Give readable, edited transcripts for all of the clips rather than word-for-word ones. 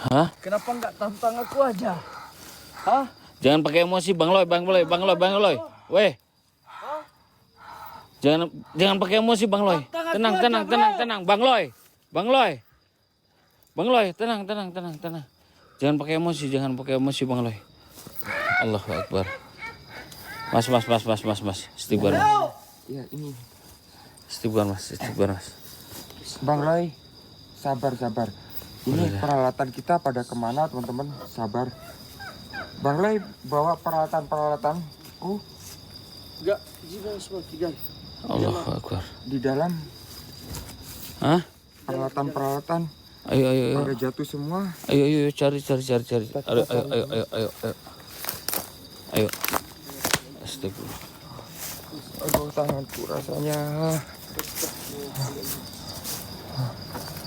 Hah? Kenapa nggak tampang aku aja? Hah? Jangan pakai emosi, Bang Loy. Weh. Jangan pakai emosi, Bang Loy. Tenang. Bang Loy. Tenang. Jangan pakai emosi, Bang Loy. Allahu Akbar. Mas. Istighfar, Mas. Ya, ini. Istighfar, Mas. Bang Loy, sabar. Ini peralatan kita pada kemana, teman-teman? Sabar. Bang Loy bawa peralatan-peralatanku Enggak, jangan seperti Allahu Akbar. di dalam. Hah? Peralatan. Ayo. Pada jatuh semua. Ayo, cari. Ayo. Astagfirullah. Aduh, tanganku rasanya.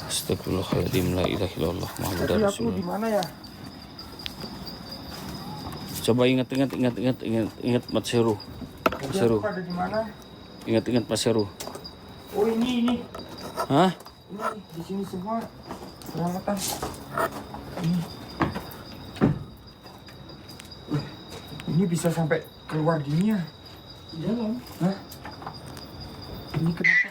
Astagfirullahaladzim, la ilaha illallah Muhammadur Tadi aku Rasulullah. di mana ya? Coba ingat Mas Heru. Tadi aku pada di mana? Ingat Mas Heru. Oh, ini. Hah? Ini di sini semua peralatan. Ini. Ini bisa sampai keluar gini ya? Di dalam. Hah? Ini kenapa?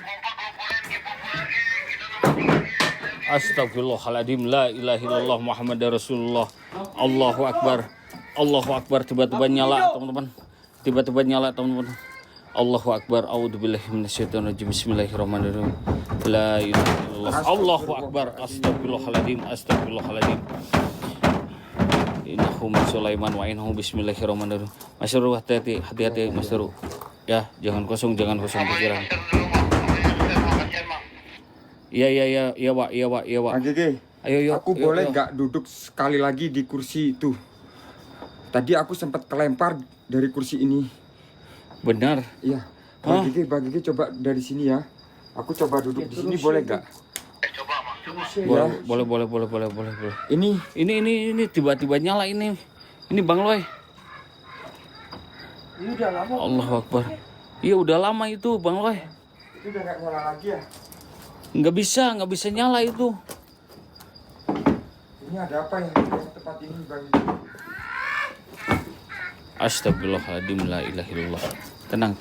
Astagfirullahaladzim, la ilaha illallah Muhammadur Rasulullah. Allahu Akbar. Tiba-tiba nyala, teman-teman. Allahu Akbar. A'udzubillahi minasyaitonirrajim. Bismillahirrahmanirrahim. La ilaha illallah. Allahu Akbar. Astagfirullahaladzim. Innahu min Sulaiman wa innahu bismillahirrahmanirrahim. Mas Heru, hati-hati Mas Heru. Ya, jangan kosong pikiran. Iya, Pak. Pak Gege, Ayo. aku boleh nggak duduk sekali lagi di kursi itu? Tadi aku sempat kelempar dari kursi ini. Benar. Iya. Hah? Pak Gege coba dari sini ya. Aku coba duduk di sini, boleh nggak? Boleh. Ini tiba-tiba nyala ini. Ini Bang Loy. Ini udah lama. Allahu Akbar. Iya, udah lama itu Bang Loy. Itu udah nggak nyala lagi ya? Nggak bisa nyala itu. Ini ada apa ya di tempat ini, Bang Gege? Astagfirullahaladzim, la ilaha illallah. Tenang.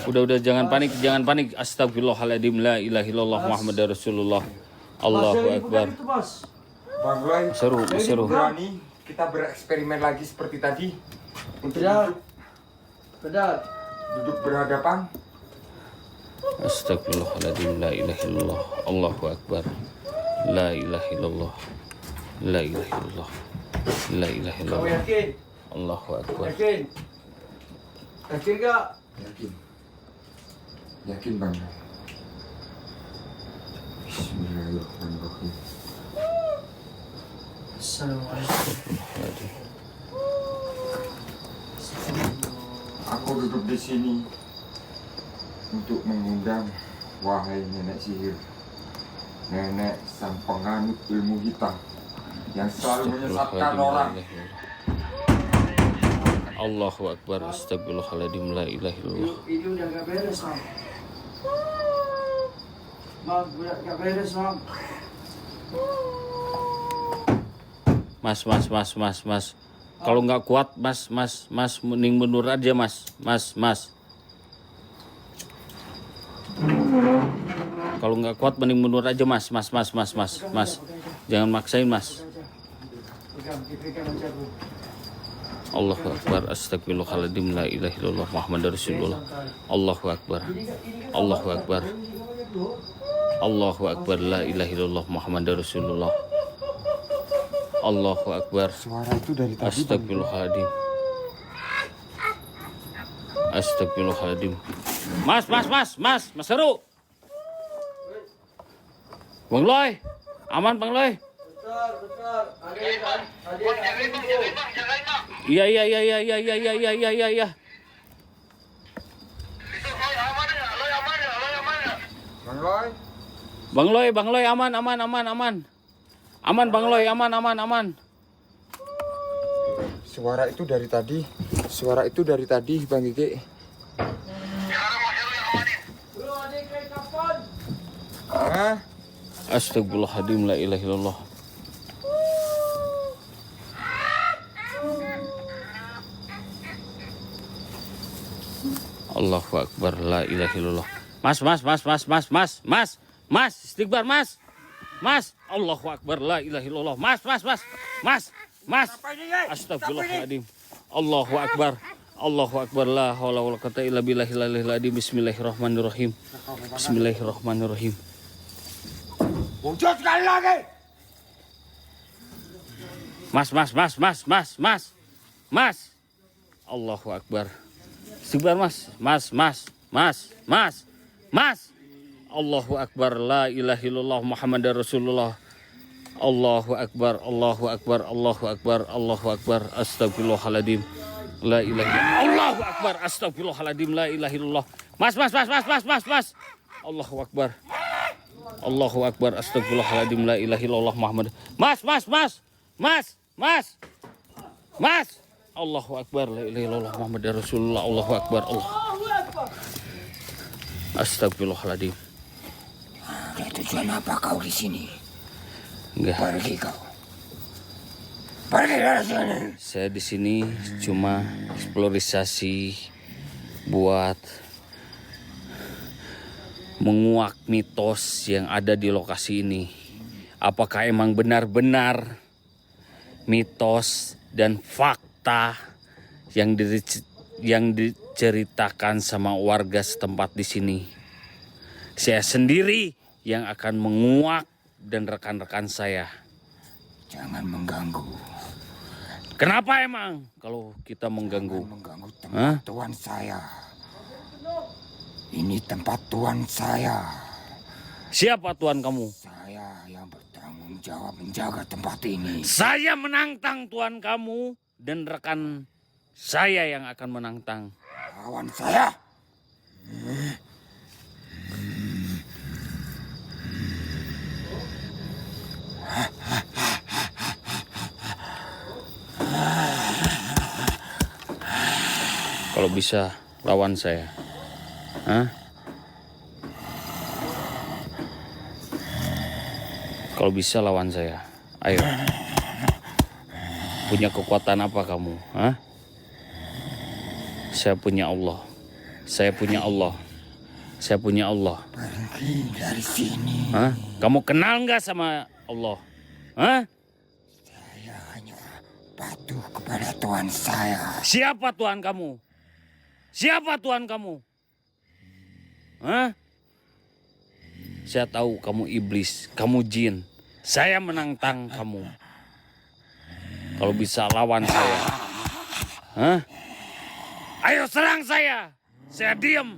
Udah jangan panik. Astagfirullahaladzim, la ilaha illallah Muhammadur Rasulullah. Allahu Akbar. Bang Loy, Seru. berani kita bereksperimen lagi seperti tadi untuk Pedal. duduk berhadapan. Astagfirullahaladzim, la ilaha illallah. Allahu Akbar. La ilaha illallah. La ilaha Kamu illallah. yakin? Allahu Akbar. Yakin nggak? Yakin Bang. Bismillahirrahmanirrahim. Assalamualaikum. Aku duduk di sini untuk mengundang wahai nenek sihir, nenek sang penganut ilmu hitam yang selalu menyesatkan orang. Allahu Akbar. Astagfirullahaladzim, la ilaha illallah. Ini udah nggak beres, Mam. Udah nggak beres, Mam. Mas. Kalau nggak kuat, Mas, mending mundur aja, Mas. Kalau nggak kuat, mending mundur aja, Mas. Jangan maksain, Mas. Pegang aja, Bu. Allahu Akbar. Astagfirullahaladzim, la ilaha illallah Muhammadur Rasulullah. Allahu Akbar. La ilaha illallah Muhammadur Rasulullah. Allahu Akbar. Suara itu dari tadi. Astagfirullahaladzim. Mas Heru. Bang Loy. Aman, Bang Loy. Bentar. Ada Iya. Bang Loy, Bang Loy aman. Aman Bang Loy, aman. suara itu dari tadi, Bang Gege. Hah? Astagfirullahaladzim, la ilaha illallah. Allahu Akbar, la ilaha illallah. Mas, istighfar mas. Mas, Allahu Akbar, la ilaha illallah. Mas. Astagfirullahaladzim. Allahu Akbar, la haula wala quwwata illa billahil Bismillahirrahmanirrahim. Bismillahirrahmanirrahim. Wujud sekali lagi. Mas. Allahu Akbar. Istighfar mas. Allahu Akbar, la ilaha illallah Muhammadar Rasulullah. Allahu Akbar. Astagfirullahaladzim. La ilaha illallah. Allahu Akbar. Astagfirullahaladzim. La ilaha illallah. Mas. Allahu Akbar. Astagfirullahaladzim. La ilaha illallah Muhammad. Mas. Allahu Akbar. La ilaha illallah Muhammadar Rasulullah. Allahu Akbar. Astagfirullahaladzim. Tujuan apa kau di sini? Enggak. Pergi kau. Pergi dari sini. Saya di sini cuma eksplorisasi buat menguak mitos yang ada di lokasi ini. Apakah emang benar-benar mitos dan fakta yang diceritakan sama warga setempat di sini? Saya sendiri yang akan menguak dan rekan-rekan saya. Jangan mengganggu. Kenapa emang kalau kita mengganggu? Jangan mengganggu tempat tuan saya. Ini tempat tuan saya. Siapa tuan kamu? Saya yang bertanggung jawab menjaga tempat ini. Saya menantang tuan kamu dan rekan saya yang akan menantang. Lawan saya. Kalau bisa lawan saya. Kalau bisa lawan saya. Ayo. Punya kekuatan apa kamu? Saya punya Allah. Pergi dari sini. Kamu kenal nggak sama Allah? Saya hanya patuh kepada Tuhan saya. Siapa Tuhan kamu? Saya tahu kamu iblis, kamu jin. Saya menantang kamu. Kalau bisa lawan saya. Ayo serang saya. Saya diam.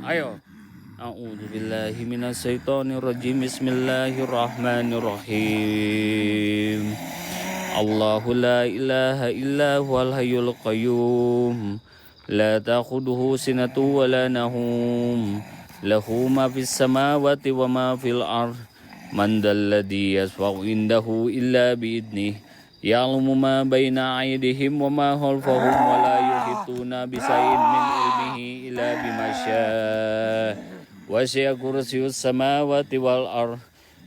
Ayo. A'udzubillahi minasyaitonirrajim. Bismillahirrahmanirrahim. Allahu la ilaha illa huwal hayyul qayyum. La ta'khudhuhu sinatun wa la nahum. Lahu ma fis samawati wa ma fil ardh. Man dalladhi yashfa'u indahu illa bi'idnih. Ya'lamu ma baina aydihim wa ma khalfahum wa la yuhituna bisayyin min ilmihi illa bima syaa. Wasi'a kursiyyus samawati wal ardh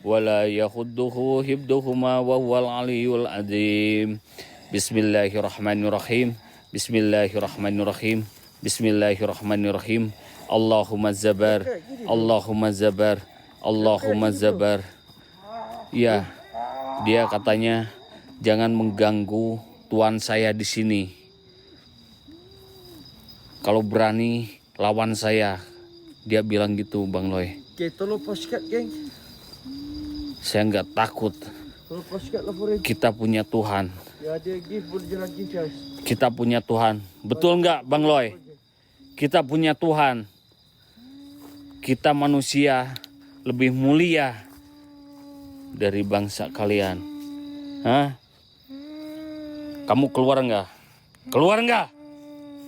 wa la yakhudduhu hibduhuma wa huwal aliyyul azim. Bismillahirrahmanirrahim. Allahumma zabar. Ya, dia katanya jangan mengganggu tuan saya di sini. Kalau berani lawan saya, dia bilang gitu, Bang Loy. Saya nggak takut. Kita punya Tuhan. Kita punya Tuhan. Betul nggak, Bang Loy? Kita punya Tuhan. Kita manusia lebih mulia dari bangsa kalian. Kamu keluar nggak? Keluar nggak?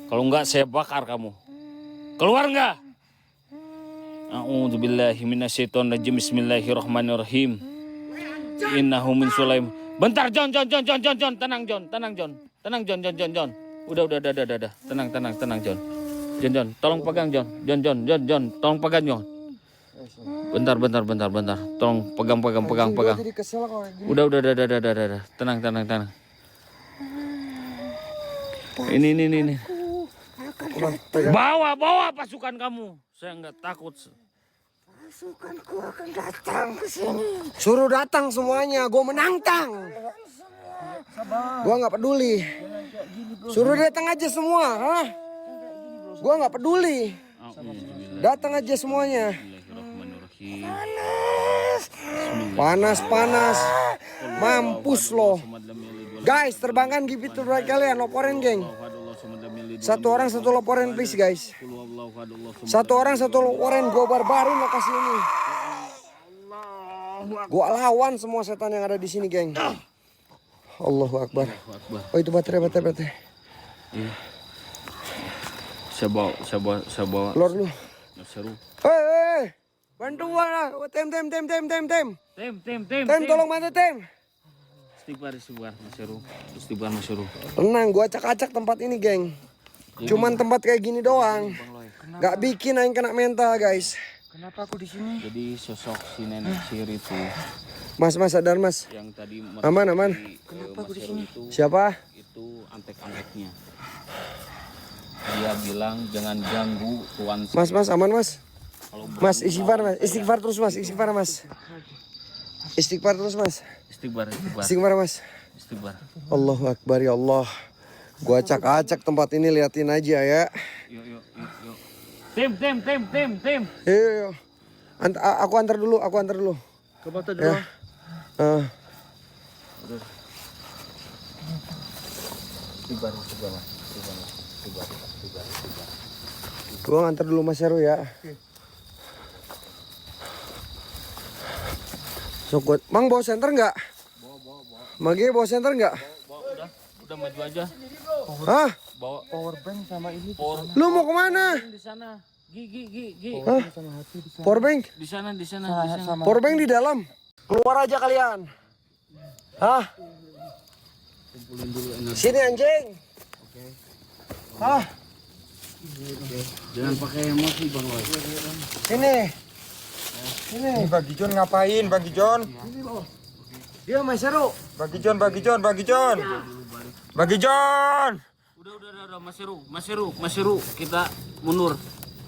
Kalau nggak saya bakar kamu. Keluar nggak? A'udzubillahi minasyaitonirrajim. Bismillahirrahmanirrahim. Innahu min Sulaim. Bentar John. Tenang John. Udah. Tenang John. John, tolong pegang John. Tolong pegang John. Bentar. Tolong pegang. Udah. Tenang. Ini. Bawa pasukan kamu. Saya nggak takut. Pasukanku akan datang ke sini. Suruh datang semuanya, gue menantang. Gue nggak peduli. Suruh datang aja semua, hah? Gue nggak peduli. Datang aja semuanya. Panas. Mampus lo. Guys, terbangkan give it to right kalian, loporin geng. Satu orang satu loporin please guys. Satu orang satu loporin, gue barbarin lokasi ini. Gue lawan semua setan yang ada di sini geng. Allahu Akbar. Oh itu baterai. Iya. Saya bawa. Keluar dulu. Seru. Hei, bantuan lah. Tem. Tem, tolong bantu tem. Istighfar, Mas Seru. Tenang, gua acak-acak tempat ini, geng. Cuman tempat kayak gini doang. Gak bikin aing kena mental, guys. Kenapa aku di sini? Jadi sosok si nenek sihir itu Mas, sadar mas. yang tadi Aman. Kenapa aku di sini? Siapa? Itu antek-anteknya. Dia bilang jangan ganggu tuan. Mas, aman mas. Kalau Mas, istighfar mas. Istighfar terus mas. Istighfar terus mas. Istighfar mas. Allahu Akbar ya Allah. Gua acak-acak tempat ini, liatin aja ya. Yuk. Tim. Yuk. Aku antar dulu. Ke bawah dulu. Ya. Gua ngantar dulu Mas Heru ya. Sokot. Mang bawa senter nggak? Bawa. Magi bawa senter nggak? Udah maju aja. Hah? Bawa Power bank sama ini. Lu mau kemana? di sana. Gi. Hah? Powerbank? Di sana. Powerbank di dalam. Keluar aja kalian. Hah? Kumpulin dulu energi. Sini anjing. Hah? Jangan pakai emosi Bang Loy. Sini. Bang Gijon ngapain, Bang Gijon? Dia Mas Heru. Bang Gijon. Udah Mas Heru, kita mundur.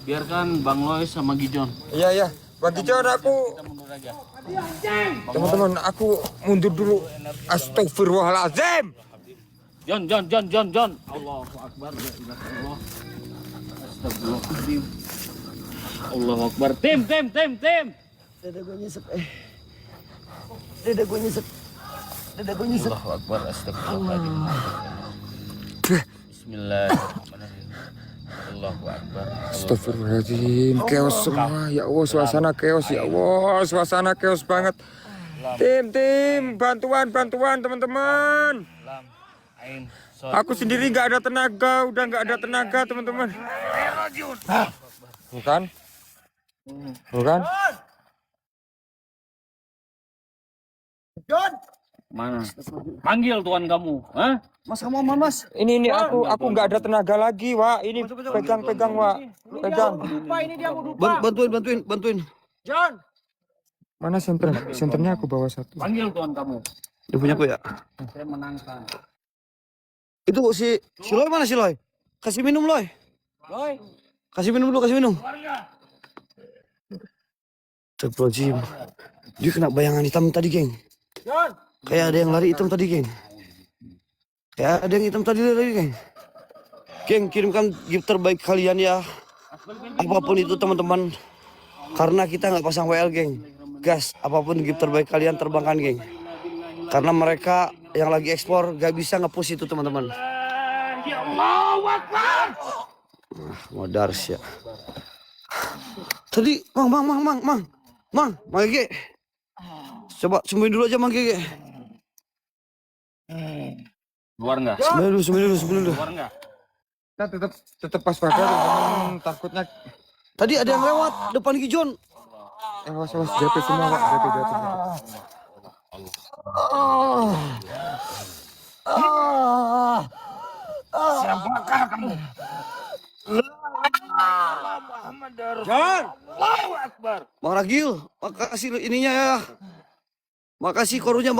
Biarkan Bang Loy sama Gijon. Iya. Bang Gijon, aku Kita mundur aja. teman-teman, aku mundur dulu. Astagfirullahalazim. John. Allahu Akbar. La ilaha illallah. Astagfirullahaladzim. Allahu Akbar. Tim. Dada gue nyesek. Dada gue nyesek. Allahu Akbar. Astagfirullahaladzim. Bismillahirrahmanirrahim. Allahu Akbar. Astagfirullahaladzim. Chaos semua. Ya Allah, suasana chaos. Ya Allah, suasana chaos banget. Tim, bantuan teman-teman. Lam, ain, sod. Aku sendiri nggak ada tenaga, udah nggak ada tenaga teman-teman. Bukan? John. Mana? Panggil tuan kamu, hah? Mas kamu aman mas? Ini aku nggak ada tenaga lagi, Wak. Ini pegang, Wak. Pegang. Bantuin. John. Mana senter? Senternya aku bawa satu. Panggil tuan kamu. Dia punya aku ya. Saya menangkan. Itu si Loy mana si Loy? Kasih minum Loy. Kasih minum dulu, kasih minum. Astagfirullahaladzim. Dia kena bayangan hitam tadi, geng. Kayak ada yang lari hitam tadi, geng. Geng, kirimkan gift terbaik kalian ya. Apapun itu teman-teman. Karena kita nggak pasang WL, geng. Gas, apapun gift terbaik kalian terbangkan, geng. Karena mereka yang lagi ekspor gak bisa nge-push itu, teman-teman. Modar sih ya. Tadi, Mang Gege. Coba sembunyi dulu aja, Mang Gege. Luar enggak? Sembunyi dulu. Luar enggak? Kita tetap pas pada teman-teman, takutnya. Tadi ada yang lewat depan Gijon. Awas JP semua, Wak. JP. Siapakah kamu? John. Bang Ragil, makasih ininya ya. Makasih korunya Bang.